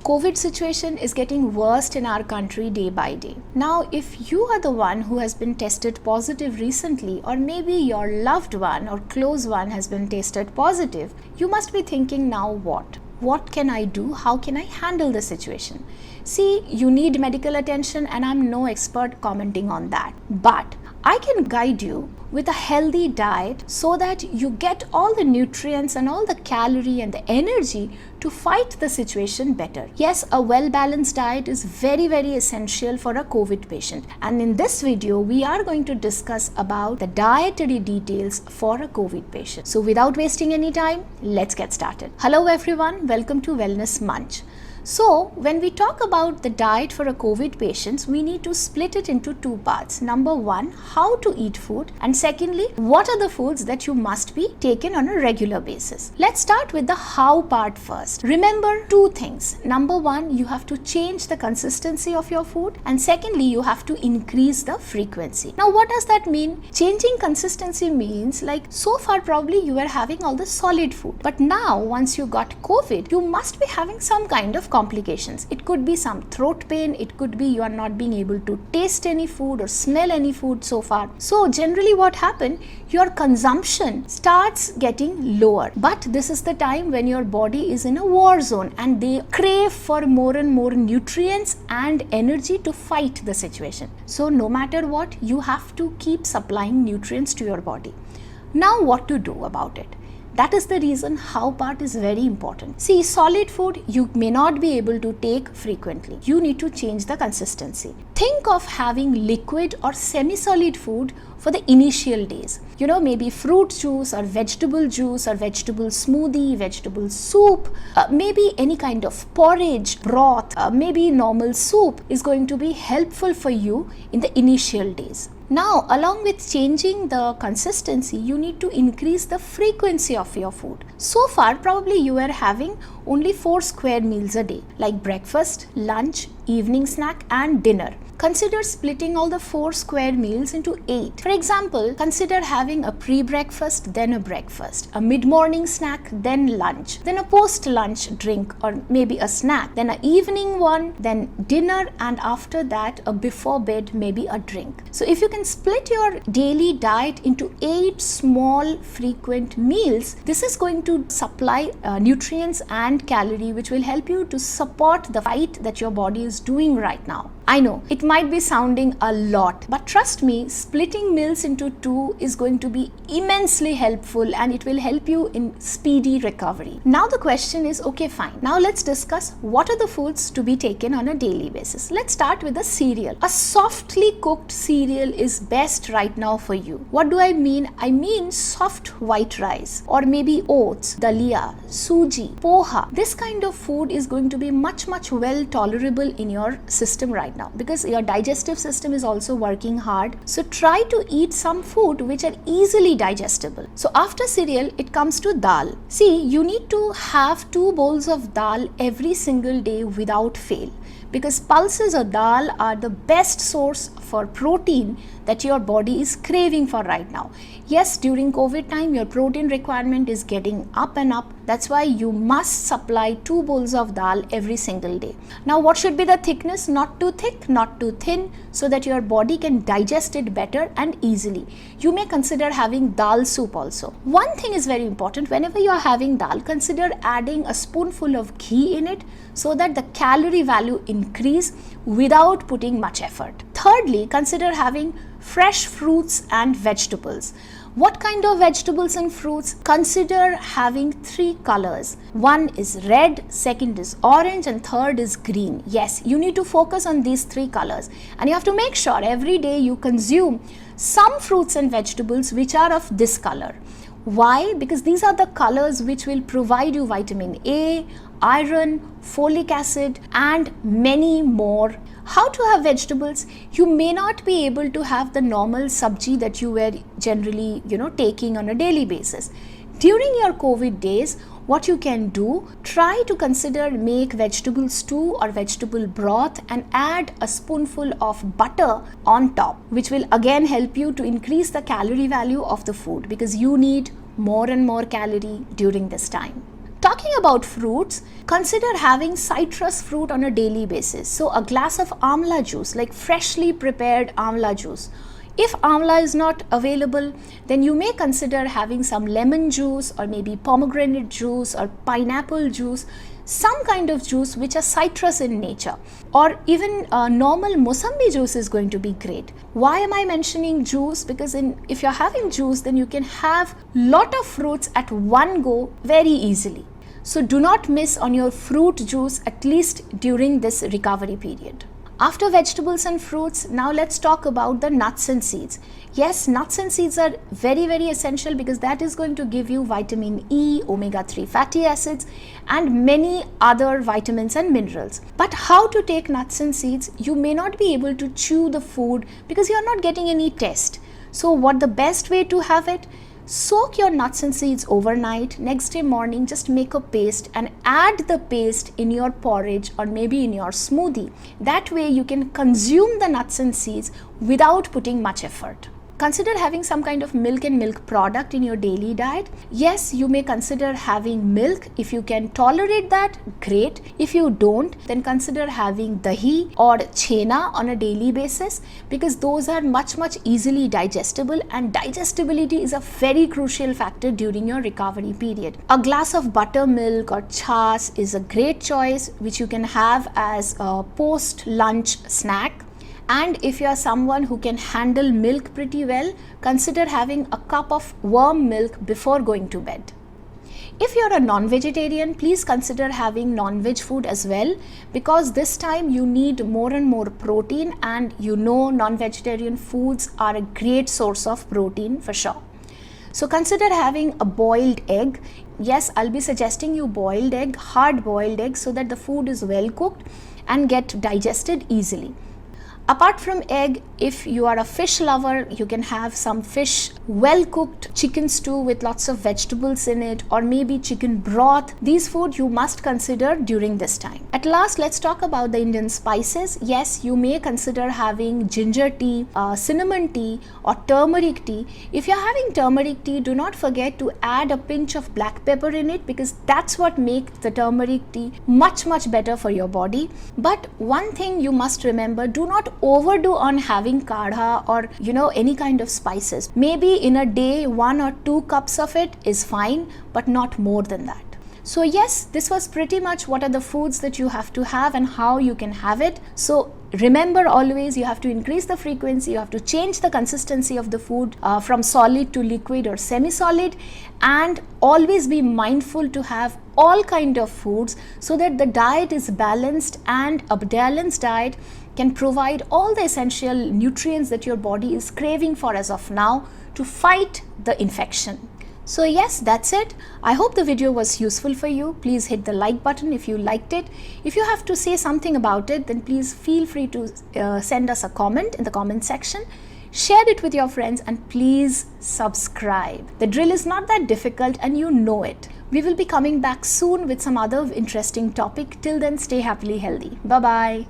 COVID situation is getting worse in our country day by day. Now, if you are the one who has been tested positive recently, or maybe your loved one or close one has been tested positive, you must be thinking, now what? What can I do? How can I handle the situation? See, you need medical attention and I'm no expert commenting on that. But I can guide you with a healthy diet so that you get all the nutrients and all the calorie and the energy to fight the situation better. Yes, a well-balanced diet is very, very essential for a COVID patient. And in this video, we are going to discuss about the dietary details for a COVID patient. So without wasting any time, let's get started. Hello everyone, welcome to Wellness Munch. So when we talk about the diet for a COVID patients, we need to split it into two parts. Number one, how to eat food, and secondly, what are the foods that you must be taken on a regular basis. Let's start with the how part first. Remember two things. Number one, you have to change the consistency of your food, and secondly, you have to increase the frequency. Now what does that mean? Changing consistency means, like, so far probably you were having all the solid food, but now once you got COVID, you must be having some kind of complications. It could be some throat pain, it could be you are not being able to taste any food or smell any food so far. So generally what happened, your consumption starts getting lower. But this is the time when your body is in a war zone and they crave for more and more nutrients and energy to fight the situation. So no matter what, you have to keep supplying nutrients to your body. Now what to do about it? That is the reason how part is very important. See, solid food you may not be able to take frequently. You need to change the consistency. Think of having liquid or semi-solid food for the initial days. You know, maybe fruit juice or vegetable smoothie, vegetable soup, maybe any kind of porridge, broth, maybe normal soup is going to be helpful for you in the initial days. Now, along with changing the consistency, you need to increase the frequency of your food. So far, probably you were having only 4 square meals a day, like breakfast, lunch, evening snack and dinner. Consider splitting all the 4 square meals into 8. For example, consider having a pre-breakfast, then a breakfast, a mid-morning snack, then lunch, then a post-lunch drink or maybe a snack, then an evening one, then dinner, and after that a before bed, maybe a drink. So if you can split your daily diet into 8 small frequent meals, this is going to supply nutrients and calorie which will help you to support the fight that your body is doing right now. I know it might be sounding a lot, but trust me, splitting meals into 2 is going to be immensely helpful and it will help you in speedy recovery. Now the question is, okay, fine. Now let's discuss what are the foods to be taken on a daily basis. Let's start with the cereal. A softly cooked cereal is best right now for you. What do I mean? I mean soft white rice or maybe oats, dalia, suji, poha. This kind of food is going to be much well tolerable in your system right now because your digestive system is also working hard. So try to eat some food which are easily digestible. So after cereal, it comes to dal. See, you need to have 2 bowls of dal every single day without fail, because pulses of dal are the best source for protein that your body is craving for right now. Yes, during COVID time, your protein requirement is getting up and up. That's why you must supply 2 bowls of dal every single day. Now, what should be the thickness? Not too thick, not too thin, so that your body can digest it better and easily. You may consider having dal soup also. One thing is very important. Whenever you are having dal, consider adding a spoonful of ghee in it so that the calorie value increase without putting much effort. Thirdly, consider having fresh fruits and vegetables. What kind of vegetables and fruits? Consider having 3 colors. One is red, second is orange, and third is green. Yes, you need to focus on these 3 colors. And you have to make sure every day you consume some fruits and vegetables which are of this color. Why? Because these are the colors which will provide you vitamin A, iron, folic acid, and many more. How to have vegetables? You may not be able to have the normal sabji that you were generally, taking on a daily basis. During your COVID days, what you can do, try to consider make vegetable stew or vegetable broth and add a spoonful of butter on top, which will again help you to increase the calorie value of the food because you need more and more calorie during this time. Talking about fruits, consider having citrus fruit on a daily basis. So a glass of amla juice, like freshly prepared amla juice. If amla is not available, then you may consider having some lemon juice or maybe pomegranate juice or pineapple juice, some kind of juice which are citrus in nature, or even normal Mosambi juice is going to be great. Why am I mentioning juice? Because if you're having juice, then you can have lot of fruits at one go very easily. So do not miss on your fruit juice, at least during this recovery period. After vegetables and fruits, now let's talk about the nuts and seeds. Yes, nuts and seeds are very, very essential because that is going to give you vitamin E, omega-3 fatty acids, and many other vitamins and minerals. But how to take nuts and seeds? You may not be able to chew the food because you are not getting any taste. So what the best way to have it? Soak your nuts and seeds overnight. Next day morning, just make a paste and add the paste in your porridge or maybe in your smoothie. That way you can consume the nuts and seeds without putting much effort. Consider having some kind of milk and milk product in your daily diet. Yes, you may consider having milk. If you can tolerate that, great. If you don't, then consider having dahi or chena on a daily basis, because those are much easily digestible, and digestibility is a very crucial factor during your recovery period. A glass of buttermilk or chas is a great choice which you can have as a post-lunch snack. And if you are someone who can handle milk pretty well, consider having a cup of warm milk before going to bed. If you're a non-vegetarian, please consider having non-veg food as well, because this time you need more and more protein, and you know non-vegetarian foods are a great source of protein for sure. So consider having a boiled egg. Yes, I'll be suggesting you boiled egg, hard boiled egg, so that the food is well cooked and get digested easily. Apart from egg, if you are a fish lover, you can have some fish well cooked chicken stew with lots of vegetables in it, or maybe chicken broth. These food you must consider during this time. At last, let's talk about the Indian spices. Yes, you may consider having ginger tea, cinnamon tea, or turmeric tea. If you're having turmeric tea, do not forget to add a pinch of black pepper in it, because that's what makes the turmeric tea much better for your body. But one thing you must remember, do not overdo on having kadha or any kind of spices. Maybe in a day 1 or 2 cups of it is fine, but not more than that. So yes, this was pretty much what are the foods that you have to have and how you can have it. So remember, always you have to increase the frequency, you have to change the consistency of the food from solid to liquid or semi-solid, and always be mindful to have all kind of foods so that the diet is balanced, and a balanced diet can provide all the essential nutrients that your body is craving for as of now to fight the infection. So yes, that's it. I hope the video was useful for you. Please hit the like button if you liked it. If you have to say something about it, then please feel free to send us a comment in the comment section. Share it with your friends, and please subscribe. The drill is not that difficult and you know it. We will be coming back soon with some other interesting topic. Till then, stay happily healthy. Bye-bye.